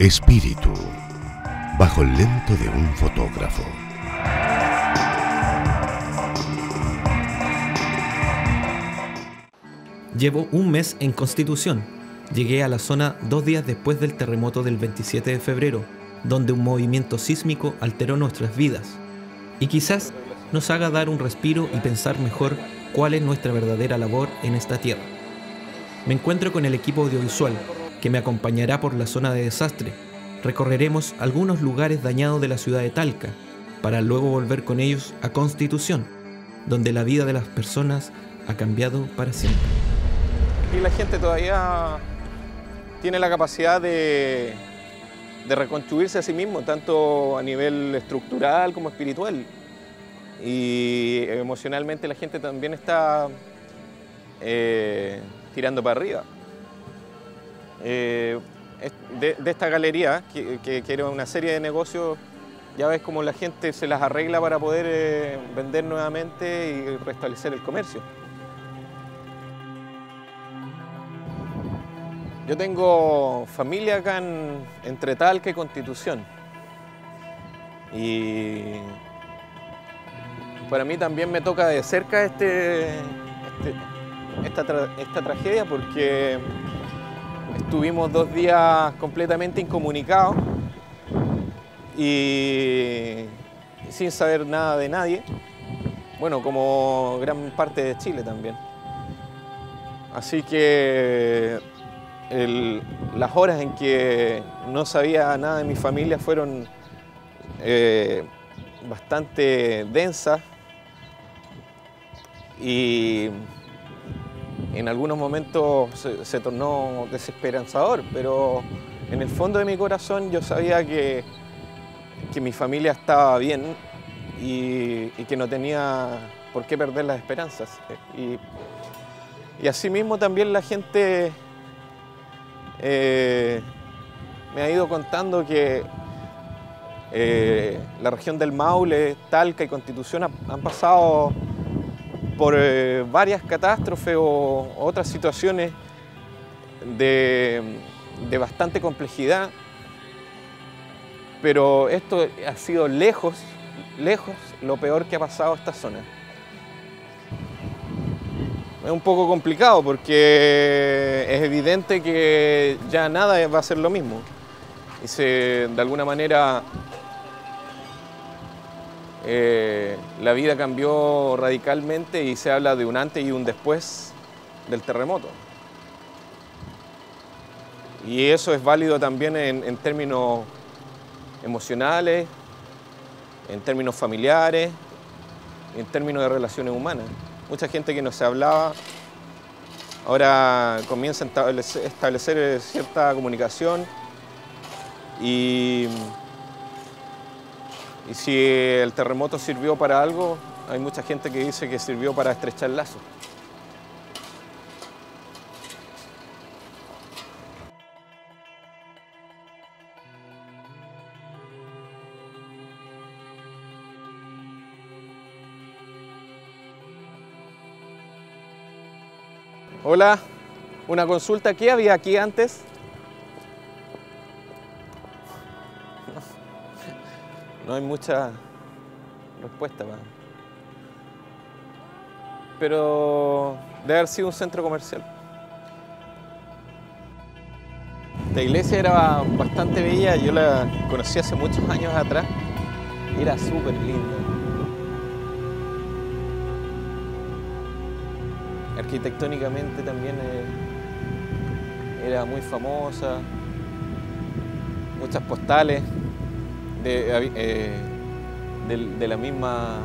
Espíritu, bajo el lente de un fotógrafo. Llevo un mes en Constitución. Llegué a la zona 2 días después del terremoto del 27 de febrero, donde un movimiento sísmico alteró nuestras vidas. Y quizás nos haga dar un respiro y pensar mejor cuál es nuestra verdadera labor en esta tierra. Me encuentro con el equipo audiovisual, que me acompañará por la zona de desastre. Recorreremos algunos lugares dañados de la ciudad de Talca, para luego volver con ellos a Constitución, donde la vida de las personas ha cambiado para siempre. Y la gente todavía tiene la capacidad de reconstruirse a sí mismo, tanto a nivel estructural como espiritual. Y emocionalmente la gente también está tirando para arriba. De esta galería, que era una serie de negocios, ya ves cómo la gente se las arregla para poder vender nuevamente y restablecer el comercio. Yo tengo familia acá entre Talca y Constitución. Y para mí también me toca de cerca esta tragedia, porque estuvimos 2 días completamente incomunicados y sin saber nada de nadie. Bueno, como gran parte de Chile también. Así que las horas en que no sabía nada de mi familia fueron bastante densas y en algunos momentos se tornó desesperanzador, pero en el fondo de mi corazón yo sabía que mi familia estaba bien y que no tenía por qué perder las esperanzas. Y asimismo también la gente me ha ido contando que la región del Maule, Talca y Constitución han pasado por varias catástrofes o otras situaciones de bastante complejidad, pero esto ha sido lejos lo peor que ha pasado a esta zona. Es un poco complicado porque es evidente que ya nada va a ser lo mismo. Y de alguna manera la vida cambió radicalmente y se habla de un antes y un después del terremoto. Y eso es válido también en términos emocionales, en términos familiares, en términos de relaciones humanas. Mucha gente que no se hablaba ahora comienza a establecer cierta comunicación y si el terremoto sirvió para algo, hay mucha gente que dice que sirvió para estrechar lazos. Hola, una consulta. ¿Qué había aquí antes? No hay mucha respuesta, pero debe haber sido un centro comercial. La iglesia era bastante bella, yo la conocí hace muchos años atrás, era súper linda. Arquitectónicamente también era muy famosa, muchas postales de la misma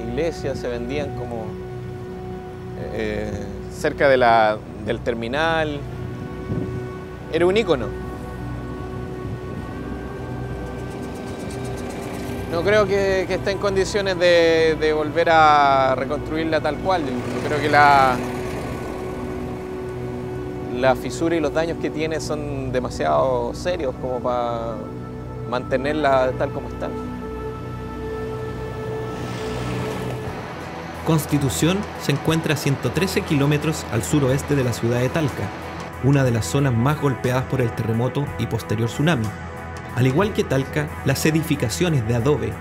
iglesia se vendían como cerca del terminal. Era un ícono. No creo que esté en condiciones de volver a reconstruirla tal cual. Yo creo que la fisura y los daños que tiene son demasiado serios como para mantenerla tal como están. Constitución se encuentra a 113 kilómetros al suroeste de la ciudad de Talca, una de las zonas más golpeadas por el terremoto y posterior tsunami. Al igual que Talca, las edificaciones de adobe,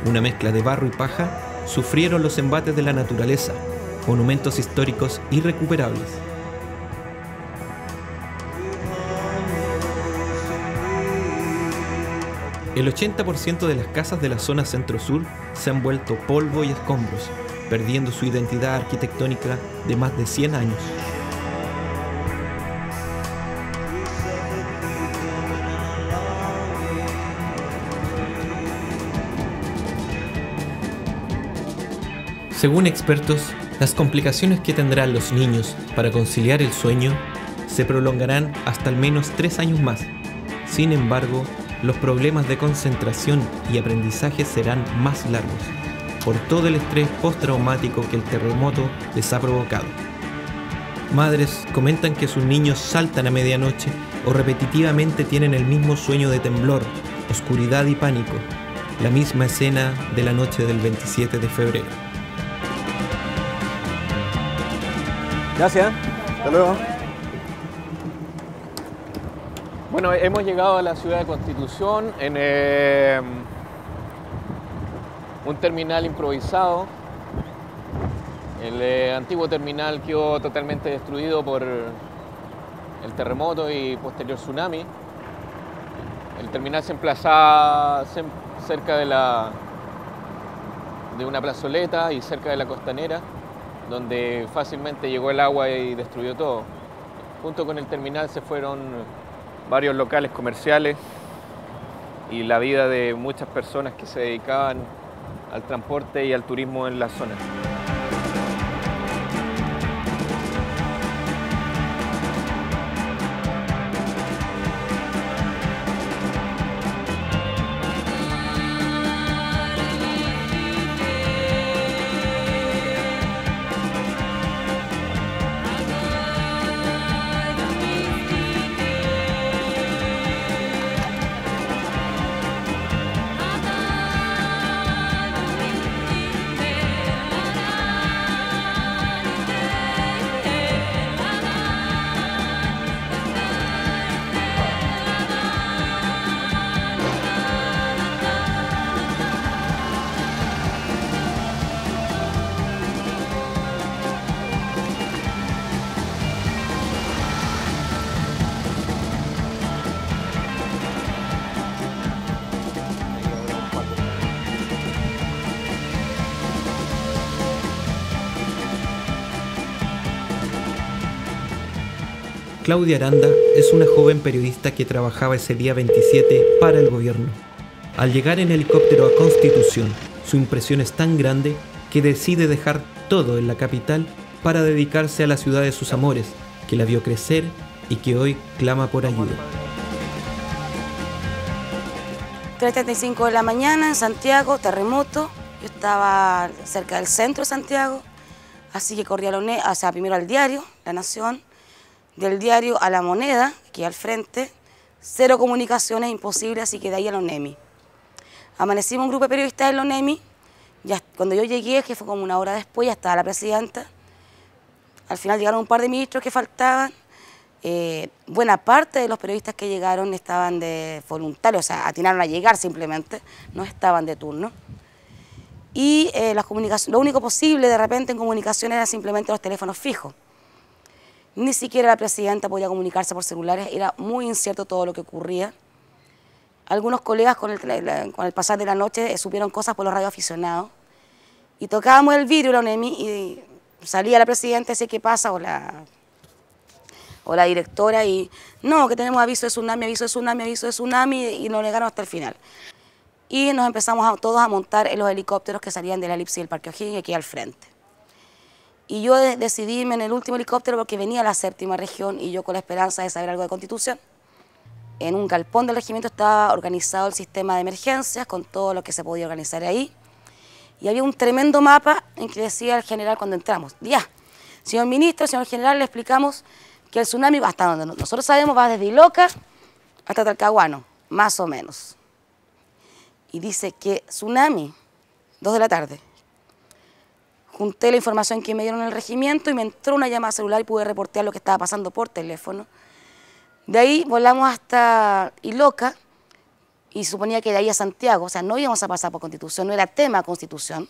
una mezcla de barro y paja, sufrieron los embates de la naturaleza, monumentos históricos irrecuperables. El 80% de las casas de la zona centro-sur se han vuelto polvo y escombros, perdiendo su identidad arquitectónica de más de 100 años. Según expertos, las complicaciones que tendrán los niños para conciliar el sueño se prolongarán hasta al menos 3 años más. Sin embargo, los problemas de concentración y aprendizaje serán más largos, por todo el estrés postraumático que el terremoto les ha provocado. Madres comentan que sus niños saltan a medianoche o repetitivamente tienen el mismo sueño de temblor, oscuridad y pánico, la misma escena de la noche del 27 de febrero. Gracias. Hasta luego. Bueno, hemos llegado a la ciudad de Constitución en un terminal improvisado. El antiguo terminal quedó totalmente destruido por el terremoto y posterior tsunami. El terminal se emplazaba cerca de una plazoleta y cerca de la costanera, donde fácilmente llegó el agua y destruyó todo. Junto con el terminal se fueron varios locales comerciales y la vida de muchas personas que se dedicaban al transporte y al turismo en la zona. Claudia Aranda es una joven periodista que trabajaba ese día 27 para el gobierno. Al llegar en helicóptero a Constitución, su impresión es tan grande que decide dejar todo en la capital para dedicarse a la ciudad de sus amores, que la vio crecer y que hoy clama por ayuda. 3:35 de la mañana en Santiago, terremoto. Yo estaba cerca del centro de Santiago, así que corrí primero al diario, La Nación, del diario a La Moneda, aquí al frente, cero comunicaciones, imposible, así que de ahí a la ONEMI. Amanecimos un grupo de periodistas en la ONEMI, ya cuando yo llegué, que fue como una hora después, ya estaba la presidenta. Al final llegaron un par de ministros que faltaban. Buena parte de los periodistas que llegaron estaban de voluntarios, o sea, atinaron a llegar simplemente, no estaban de turno. Y lo único posible de repente en comunicación era simplemente los teléfonos fijos. Ni siquiera la presidenta podía comunicarse por celulares, era muy incierto todo lo que ocurría. Algunos colegas con el pasar de la noche supieron cosas por los radioaficionados. Y tocábamos el vidrio, la ONEMI, y salía la presidenta y decía, ¿qué pasa? O la directora, y no, que tenemos aviso de tsunami, aviso de tsunami, aviso de tsunami, y nos negaron hasta el final. Y nos empezamos todos a montar en los helicópteros que salían de la elipsis del Parque O'Higgins aquí al frente. Y yo decidí irme en el último helicóptero porque venía la 7ª región y yo con la esperanza de saber algo de Constitución. En un galpón del regimiento estaba organizado el sistema de emergencias con todo lo que se podía organizar ahí. Y había un tremendo mapa en que decía el general cuando entramos, ya, señor ministro, señor general, le explicamos que el tsunami va hasta donde nosotros sabemos, va desde Iloca hasta Talcahuano, más o menos. Y dice que tsunami, 2 de la tarde. junté la información que me dieron en el regimiento y me entró una llamada celular y pude reportear lo que estaba pasando por teléfono. De ahí volamos hasta Iloca y suponía que de ahí a Santiago, o sea, no íbamos a pasar por Constitución, no era tema Constitución.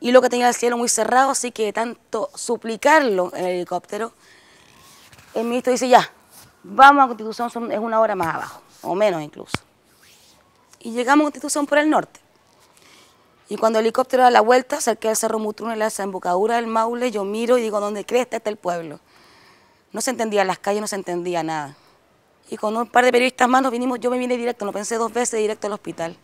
Iloca tenía el cielo muy cerrado, así que de tanto suplicarlo en el helicóptero, el ministro dice, ya, vamos a Constitución, es 1 hora más abajo, o menos incluso. Y llegamos a Constitución por el norte. Y cuando el helicóptero da la vuelta, cerca del Cerro Mutrún, en la desembocadura del Maule, yo miro y digo, ¿dónde crees que está el pueblo? No se entendía las calles, no se entendía nada. Y con un par de periodistas más nos vinimos, yo me vine directo, lo pensé 2 veces, directo al hospital,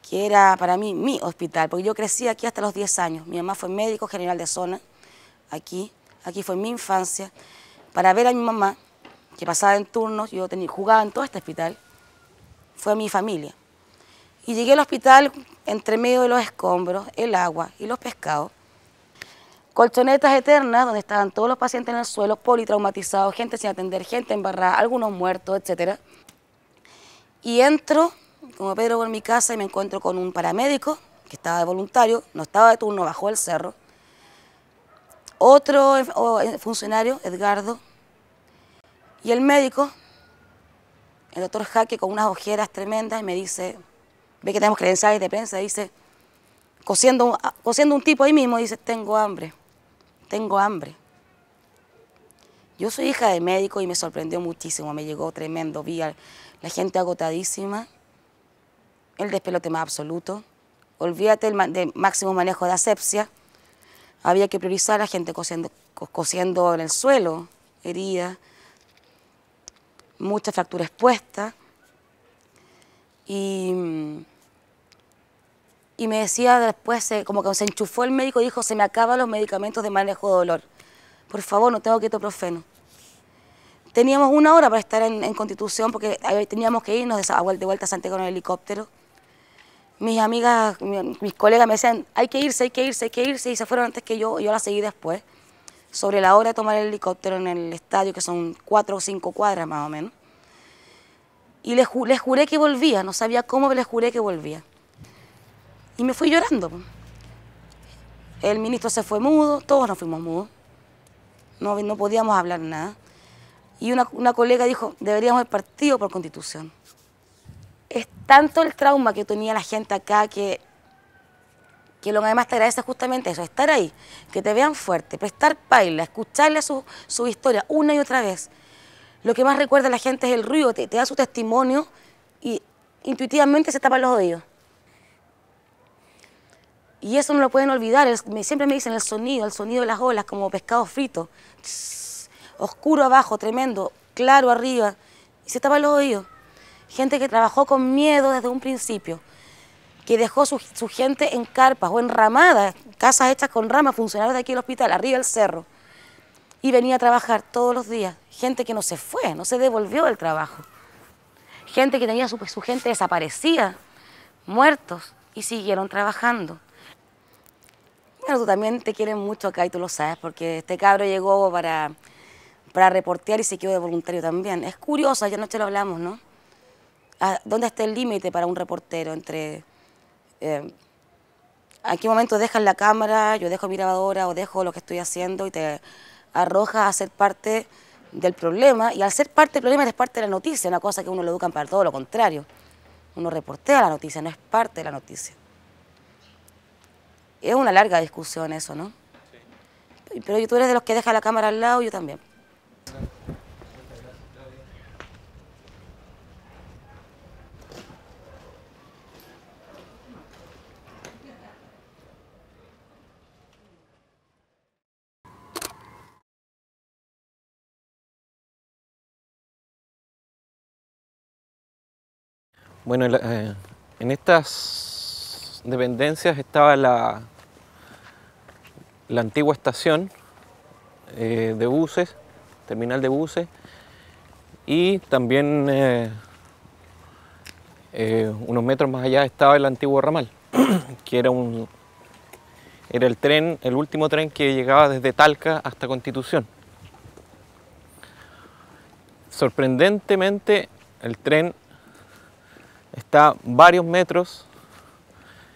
que era para mí mi hospital, porque yo crecí aquí hasta los 10 años. Mi mamá fue médico general de zona, aquí fue mi infancia. Para ver a mi mamá, que pasaba en turnos, yo jugaba en todo este hospital, fue mi familia. Y llegué al hospital entre medio de los escombros, el agua y los pescados. Colchonetas eternas, donde estaban todos los pacientes en el suelo, politraumatizados, gente sin atender, gente embarrada, algunos muertos, etc. Y entro, como Pedro, por mi casa y me encuentro con un paramédico, que estaba de voluntario, no estaba de turno, bajó el cerro. Otro funcionario, Edgardo, y el médico, el doctor Jaque, con unas ojeras tremendas, y me dice, ve que tenemos credenciales de prensa, dice, cosiendo un tipo ahí mismo, dice, tengo hambre. Yo soy hija de médico y me sorprendió muchísimo, me llegó tremendo, vi a la gente agotadísima, el despelote más absoluto, olvídate del máximo manejo de asepsia, había que priorizar a la gente cosiendo en el suelo, heridas, muchas fracturas expuestas, y me decía después, como que se enchufó el médico y dijo, se me acaban los medicamentos de manejo de dolor. Por favor, no tengo ketoprofeno. Teníamos 1 hora para estar en Constitución porque teníamos que irnos de vuelta a Santiago en el helicóptero. Mis amigas, mis colegas me decían, hay que irse, y se fueron antes que yo la seguí después. Sobre la hora de tomar el helicóptero en el estadio, que son 4 o 5 cuadras más o menos. Y les juré que volvía, no sabía cómo, pero les juré que volvía. Y me fui llorando. El ministro se fue mudo, todos nos fuimos mudos. No podíamos hablar nada. Y una colega dijo, deberíamos haber partido por Constitución. Es tanto el trauma que tenía la gente acá que lo que además te agradece justamente eso, estar ahí, que te vean fuerte, prestar paila, escucharle su historia una y otra vez. Lo que más recuerda a la gente es el ruido, te da su testimonio y intuitivamente se tapan los oídos. Y eso no lo pueden olvidar, siempre me dicen el sonido de las olas como pescado frito. Oscuro abajo, tremendo, claro arriba, y se tapan los oídos. Gente que trabajó con miedo desde un principio, que dejó su gente en carpas o en ramadas, casas hechas con ramas, funcionarios de aquí del hospital, arriba del cerro, y venía a trabajar todos los días. Gente que no se fue, no se devolvió del trabajo. Gente que tenía su gente desaparecida, muertos, y siguieron trabajando. Bueno, tú también te quieren mucho acá y tú lo sabes, porque este cabro llegó para reportear y se quedó de voluntario también. Es curioso, ya anoche lo hablamos, ¿no? ¿Dónde está el límite para un reportero entre a qué momento dejas la cámara, yo dejo mi grabadora o dejo lo que estoy haciendo y te arrojas a ser parte del problema? Y al ser parte del problema eres parte de la noticia, una cosa que uno lo educan para todo lo contrario. Uno reportea la noticia, no es parte de la noticia. Es una larga discusión eso, ¿no? Sí. Pero tú eres de los que deja la cámara al lado, yo también. Bueno, en estas dependencias estaba la antigua estación de buses, terminal de buses, y también unos metros más allá estaba el antiguo ramal, que era el último tren que llegaba desde Talca hasta Constitución. Sorprendentemente, el tren está varios metros